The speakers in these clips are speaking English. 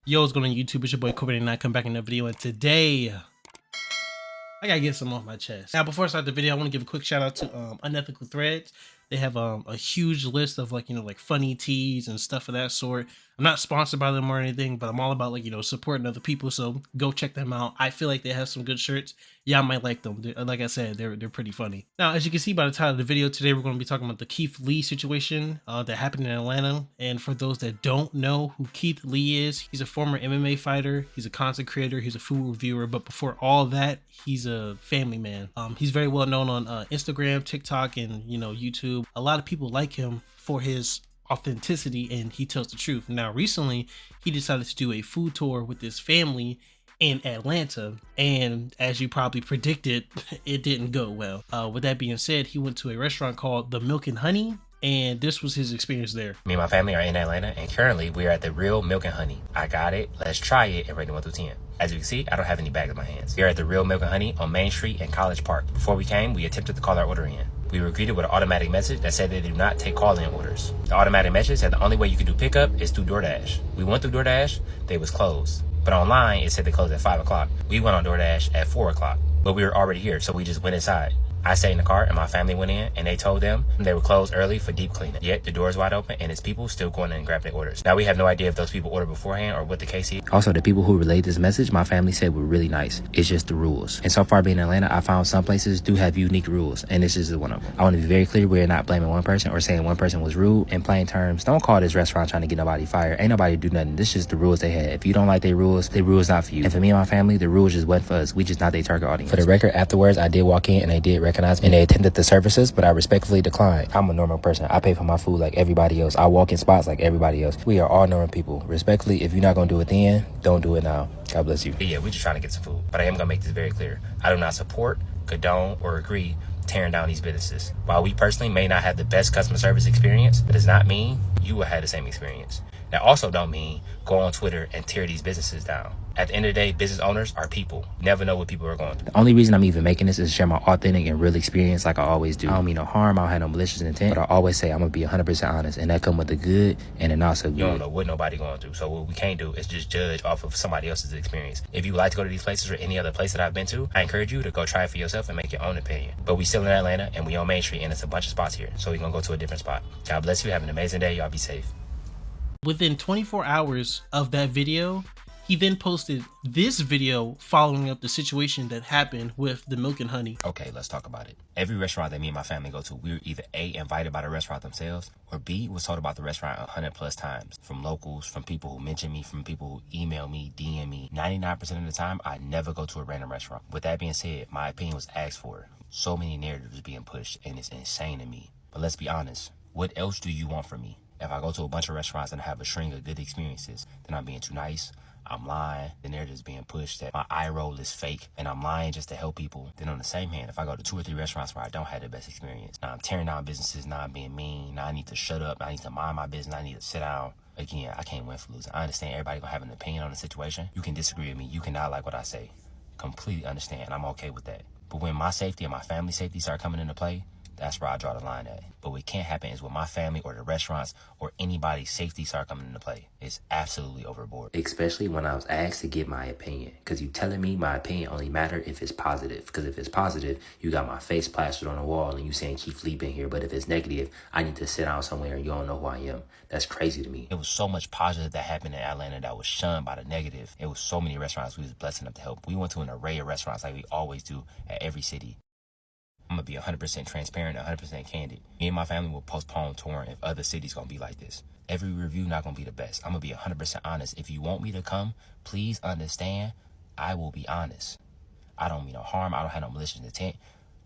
Yo, what's going on YouTube? It's your boy Kobe89 come back in the video, and today I gotta get some off my chest. Now, before I start the video, I want to give a quick shout out to Unethical Threads. They have a huge list of like funny teas and stuff of that sort. I'm not sponsored by them or anything, but I'm all about supporting other people. So go check them out. I feel like they have some good shirts. Yeah, I might like them. Like I said, they're pretty funny. Now, as you can see by the title of the video, today we're going to be talking about the Keith Lee situation that happened in Atlanta. And for those that don't know who Keith Lee is, he's a former MMA fighter. He's a content creator. He's a food reviewer. But before all that, he's a family man. He's very well known on Instagram, TikTok, and YouTube. A lot of people like him for his authenticity, and he tells the truth. Now, recently, he decided to do a food tour with his family in Atlanta, and as you probably predicted, it didn't go well. With that being said, he went to a restaurant called The Milk and Honey, and this was his experience there. Me and my family are in Atlanta, and currently we are at the Real Milk and Honey. I got it. Let's try it and rate it 1 through 10. As you can see, I don't have any bags in my hands. We are at the Real Milk and Honey on Main Street in College Park. Before we came, we attempted to call our order in. We were greeted with an automatic message that said they do not take call-in orders. The automatic message said the only way you can do pickup is through DoorDash. We went through DoorDash, they was closed. But online, it said they closed at 5 o'clock. We went on DoorDash at 4 o'clock. But we were already here, so we just went inside. I stayed in the car and my family went in, and they told them they were closed early for deep cleaning. Yet the door is wide open and it's people still going in and grabbing their orders. Now we have no idea if those people ordered beforehand or what the case is. Also, the people who relayed this message, my family said were really nice. It's just the rules. And so far being in Atlanta, I found some places do have unique rules, and this is one of them. I want to be very clear, we're not blaming one person or saying one person was rude. In plain terms, don't call this restaurant trying to get nobody fired. Ain't nobody do nothing. This is just the rules they had. If you don't like their rules not for you. And for me and my family, the rules just wasn't for us. We just not their target audience. For the record, afterwards, I did walk in and they did recognize me and they attended the services, but I respectfully declined. I'm a normal person. I pay for my food like everybody else. I walk in spots like everybody else. We are all normal people. Respectfully, if you're not gonna do it then, don't do it now. God bless you. Yeah, we're just trying to get some food. But I am gonna make this very clear. I do not support, condone, or agree tearing down these businesses. While we personally may not have the best customer service experience, that does not mean you will have the same experience. That also don't mean go on Twitter and tear these businesses down. At the end of the day, business owners are people. You never know what people are going through. The only reason I'm even making this is to share my authentic and real experience like I always do. I don't mean no harm, I don't have no malicious intent, but I always say I'm gonna be 100% honest, and that come with the good and the not so good. You don't know what nobody going through, so what we can't do is just judge off of somebody else's experience. If you like to go to these places or any other place that I've been to, I encourage you to go try it for yourself and make your own opinion. But we still in Atlanta, and we on Main Street, and it's a bunch of spots here, so we're gonna go to a different spot. God bless you, have an amazing day, y'all be safe. Within 24 hours of that video, he then posted this video following up the situation that happened with the Milk and Honey. Okay, let's talk about it. Every restaurant that me and my family go to, we were either A, invited by the restaurant themselves, or B, was told about the restaurant 100+ times. From locals, from people who mention me, from people who email me, DM me. 99% of the time, I never go to a random restaurant. With that being said, my opinion was asked for. So many narratives being pushed, and it's insane to me. But let's be honest, what else do you want from me? If I go to a bunch of restaurants and have a string of good experiences, then I'm being too nice, I'm lying, the narrative's being pushed that my eye roll is fake, and I'm lying just to help people. Then on the same hand, if I go to 2 or 3 restaurants where I don't have the best experience, now I'm tearing down businesses, now I'm being mean, now I need to shut up, now I need to mind my business, I need to sit down. Again, I can't win for losing. I understand everybody gonna have an opinion on the situation. You can disagree with me, you cannot like what I say. Completely understand, and I'm okay with that. But when my safety and my family's safety start coming into play, that's where I draw the line at. But what can't happen is when my family or the restaurants or anybody's safety start coming into play. It's absolutely overboard. Especially when I was asked to give my opinion. Because you telling me my opinion only matter if it's positive. Because if it's positive, you got my face plastered on the wall and you saying Keith Lee been here. But if it's negative, I need to sit down somewhere and you don't know who I am. That's crazy to me. It was so much positive that happened in Atlanta that was shunned by the negative. It was so many restaurants we was blessed enough to help. We went to an array of restaurants like we always do at every city. I'm gonna be 100% transparent, 100% candid. Me and my family will postpone touring if other cities gonna be like this. Every review not gonna be the best. I'm gonna be 100% honest. If you want me to come, please understand, I will be honest. I don't mean no harm. I don't have no malicious intent.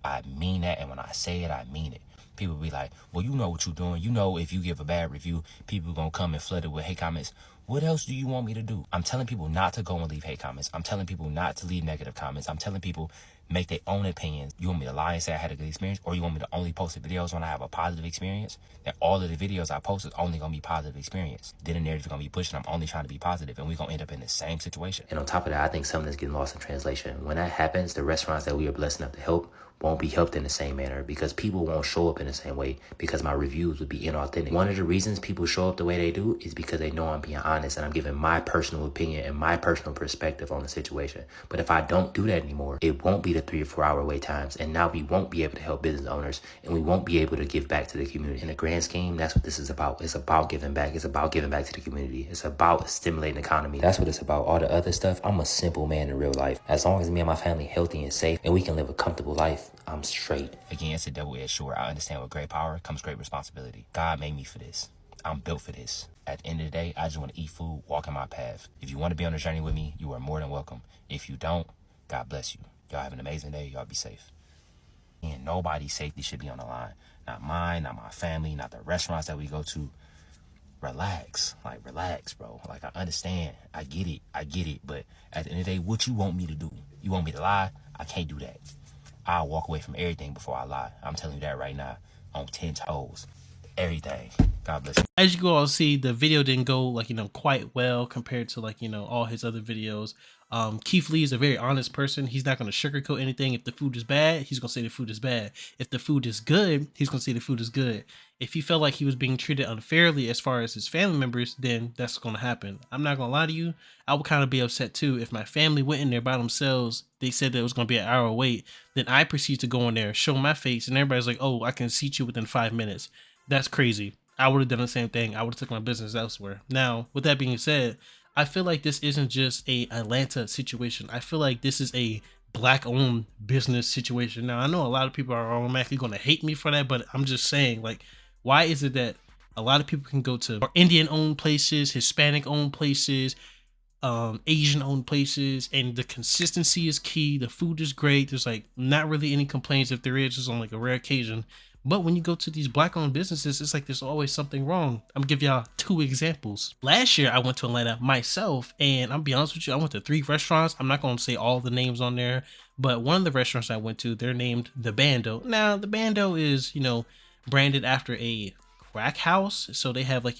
I mean that, and when I say it, I mean it. People be like, well, you know what you're doing. You know if you give a bad review, people gonna come and flood it with hate comments. What else do you want me to do? I'm telling people not to go and leave hate comments. I'm telling people not to leave negative comments. I'm telling people make their own opinions. You want me to lie and say I had a good experience, or you want me to only post the videos when I have a positive experience? Then all of the videos I post is only gonna be positive experience. Then the narrative is gonna be pushing, I'm only trying to be positive, and we're gonna end up in the same situation. And on top of that, I think something that's getting lost in translation. When that happens, the restaurants that we are blessed enough to help won't be helped in the same manner, because people won't show up in the same way, because my reviews would be inauthentic. One of the reasons people show up the way they do is because they know I'm being honest and I'm giving my personal opinion and my personal perspective on the situation. But if I don't do that anymore, it won't be the 3 or 4 hour wait times, and now we won't be able to help business owners, and we won't be able to give back to the community. In the grand scheme, that's what this is about. It's about giving back. It's about giving back to the community. It's about stimulating the economy. That's what it's about. All the other stuff, I'm a simple man in real life. As long as me and my family healthy and safe and we can live a comfortable life, I'm straight. Again, it's a double-edged sword. I understand with great power comes great responsibility. God made me for this. I'm built for this. At the end of the day, I just want to eat food, walk in my path. If you want to be on a journey with me, you are more than welcome. If you don't, God bless you. Y'all have an amazing day. Y'all be safe. And nobody's safety should be on the line. Not mine, not my family, not the restaurants that we go to. Relax. Like, relax, bro. Like, I understand. I get it. But at the end of the day, what you want me to do? You want me to lie? I can't do that. I'll walk away from everything before I lie. I'm telling you that right now. On 10 toes. Everything. God bless you. As you can all see, the video didn't go like, quite well compared to like, all his other videos. Keith Lee is a very honest person. He's not going to sugarcoat anything. If the food is bad, he's going to say the food is bad. If the food is good, he's going to say the food is good. If he felt like he was being treated unfairly as far as his family members, then that's going to happen. I'm not going to lie to you. I would kind of be upset too. If my family went in there by themselves, they said that it was going to be an hour wait, then I proceed to go in there, show my face, and everybody's like, oh, I can seat you within 5 minutes. That's crazy. I would have done the same thing. I would have took my business elsewhere. Now, with that being said, I feel like this isn't just a Atlanta situation. I feel like this is a black-owned business situation. Now, I know a lot of people are automatically going to hate me for that, but I'm just saying, like, why is it that a lot of people can go to Indian-owned places, Hispanic-owned places, Asian-owned places, and the consistency is key. The food is great. There's, like, not really any complaints. If there is, just on, like, a rare occasion. But when you go to these black-owned businesses, it's like there's always something wrong. I'm gonna give y'all 2 examples. Last year, I went to Atlanta myself, and I'm be honest with you, I went to 3 restaurants. I'm not gonna say all the names on there, but one of the restaurants I went to, they're named The Bando. Now, The Bando is, branded after a crack house, so they have like,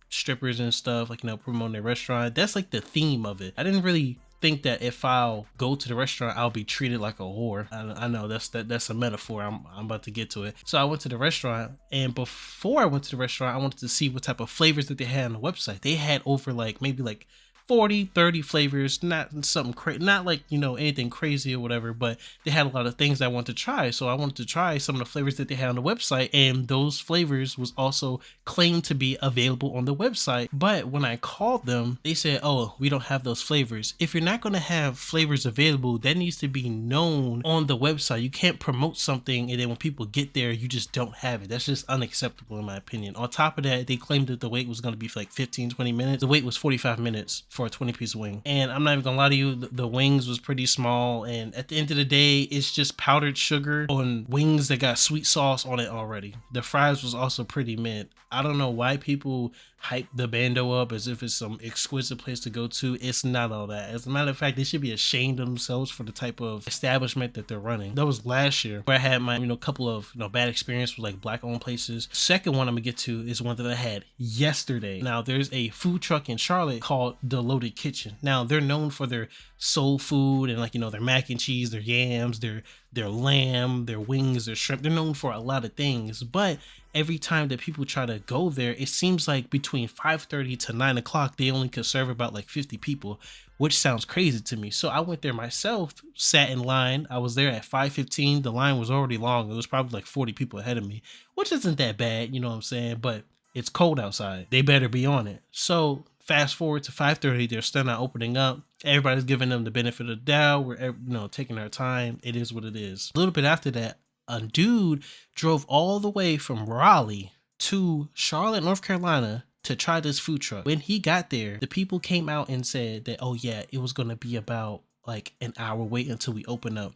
strippers and stuff, like, promoting their restaurant. That's like the theme of it. I didn't really think that if I'll go to the restaurant, I'll be treated like a whore. I know that's a metaphor. I'm about to get to it. So I went to the restaurant, and before I went to the restaurant, I wanted to see what type of flavors that they had on the website. They had over maybe 40, 30 flavors, not something crazy, not like, anything crazy or whatever, but they had a lot of things I wanted to try. So I wanted to try some of the flavors that they had on the website, and those flavors was also claimed to be available on the website. But when I called them, they said, oh, we don't have those flavors. If you're not going to have flavors available, that needs to be known on the website. You can't promote something and then when people get there, you just don't have it. That's just unacceptable in my opinion. On top of that, they claimed that the wait was going to be for like 15, 20 minutes. The wait was 45 minutes for a 20-piece wing. And I'm not even gonna lie to you, the wings was pretty small, and at the end of the day, it's just powdered sugar on wings that got sweet sauce on it already. The fries was also pretty mid. I don't know why people hype the Bando up as if it's some exquisite place to go to. It's not all that. As a matter of fact, they should be ashamed of themselves for the type of establishment that they're running. That was last year where I had my couple of bad experience with like black owned places. Second one I'm gonna get to is one that I had yesterday. Now there's a food truck in Charlotte called The Loaded Kitchen. Now they're known for their soul food and their mac and cheese, their yams, their lamb, their wings, their shrimp. They're known for a lot of things, but every time that people try to go there, it seems like between 5:30 to 9 o'clock, they only can serve about like 50 people, which sounds crazy to me. So I went there myself, sat in line. I was there at 5:15. The line was already long. It was probably like 40 people ahead of me, which isn't that bad, you know what I'm saying? But it's cold outside. They better be on it. So fast forward to 5:30, they're still not opening up. Everybody's giving them the benefit of the doubt. We're taking our time. It is what it is. A little bit after that, a dude drove all the way from Raleigh to Charlotte, North Carolina to try this food truck. When he got there, the people came out and said that, oh yeah, it was going to be about like an hour wait until we open up.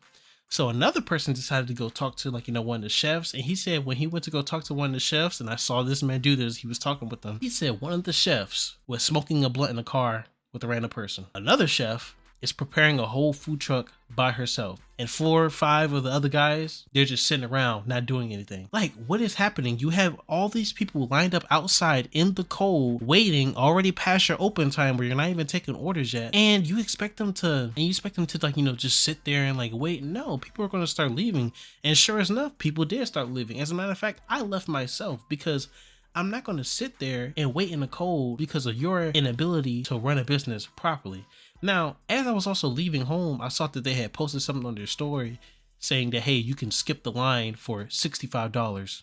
So another person decided to go talk to one of the chefs, and he said when he went to go talk to one of the chefs, and I saw this man do this, he was talking with them. He said one of the chefs was smoking a blunt in the car with a random person. Another chef is preparing a whole food truck by herself. And 4 or 5 of the other guys, they're just sitting around not doing anything. Like, what is happening? You have all these people lined up outside in the cold, waiting, already past your open time where you're not even taking orders yet. And you expect them to, like, you know, just sit there and like wait. No, people are going to start leaving. And sure enough, people did start leaving. As a matter of fact, I left myself because I'm not going to sit there and wait in the cold because of your inability to run a business properly. Now, as I was also leaving home, I saw that they had posted something on their story saying that, hey, you can skip the line for $65.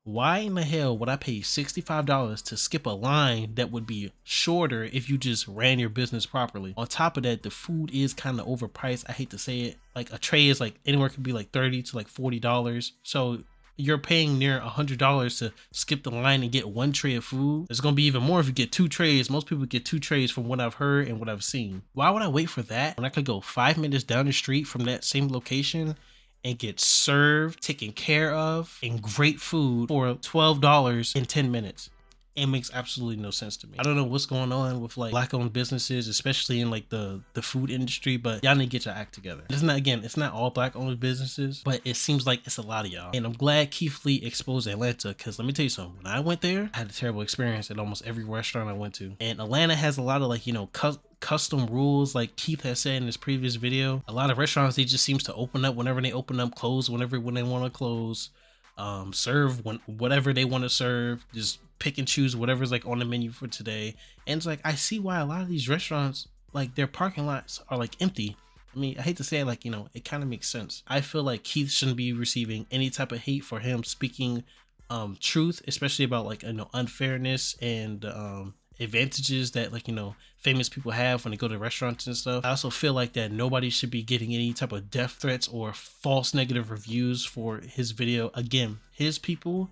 Why in the hell would I pay $65 to skip a line that would be shorter if you just ran your business properly? On top of that, the food is kind of overpriced. I hate to say it. Like, a tray is like anywhere could be like $30 to like $40. So you're paying near $100 to skip the line and get 1 tray of food. It's gonna be even more if you get 2 trays. Most people get 2 trays from what I've heard and what I've seen. Why would I wait for that when I could go 5 minutes down the street from that same location and get served, taken care of, and great food for $12 in 10 minutes? It makes absolutely no sense to me. I don't know what's going on with like black-owned businesses, especially in like the food industry, but y'all need to get your act together. It's not all black-owned businesses, but it seems like it's a lot of y'all. And I'm glad Keith Lee exposed Atlanta, because let me tell you something. When I went there, I had a terrible experience at almost every restaurant I went to. And Atlanta has a lot of like, you know, custom rules, like Keith has said in his previous video. A lot of restaurants, they just seems to open up whenever they open up, close when they want to close, serve whatever they want to serve, just pick and choose whatever's like on the menu for today. And it's like, I see why a lot of these restaurants, like their parking lots are like empty. I mean, I hate to say it, like, you know, it kind of makes sense. I feel like Keith shouldn't be receiving any type of hate for him speaking truth, especially about like, you know, unfairness and advantages that, like, you know, famous people have when they go to restaurants and stuff. I also feel like that nobody should be getting any type of death threats or false negative reviews for his video. Again, his people,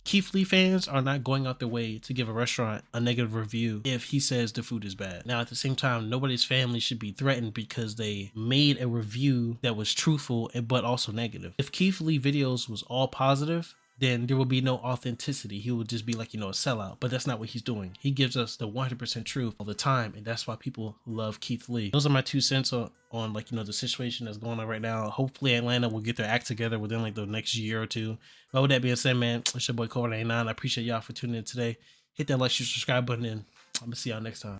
Keith Lee fans, are not going out their way to give a restaurant a negative review if he says the food is bad. Now, at the same time, nobody's family should be threatened because they made a review that was truthful but also negative. If Keith Lee videos was all positive, then there will be no authenticity. He would just be like, you know, a sellout. But that's not what he's doing. He gives us the 100% truth all the time, and that's why people love Keith Lee. Those are my 2 cents on like, you know, the situation that's going on right now. Hopefully Atlanta will get their act together within like the next year or 2. But with that being said, man, it's your boy Cole 99. I appreciate y'all for tuning in today. Hit that like, share, subscribe button, and I'm gonna see y'all next time.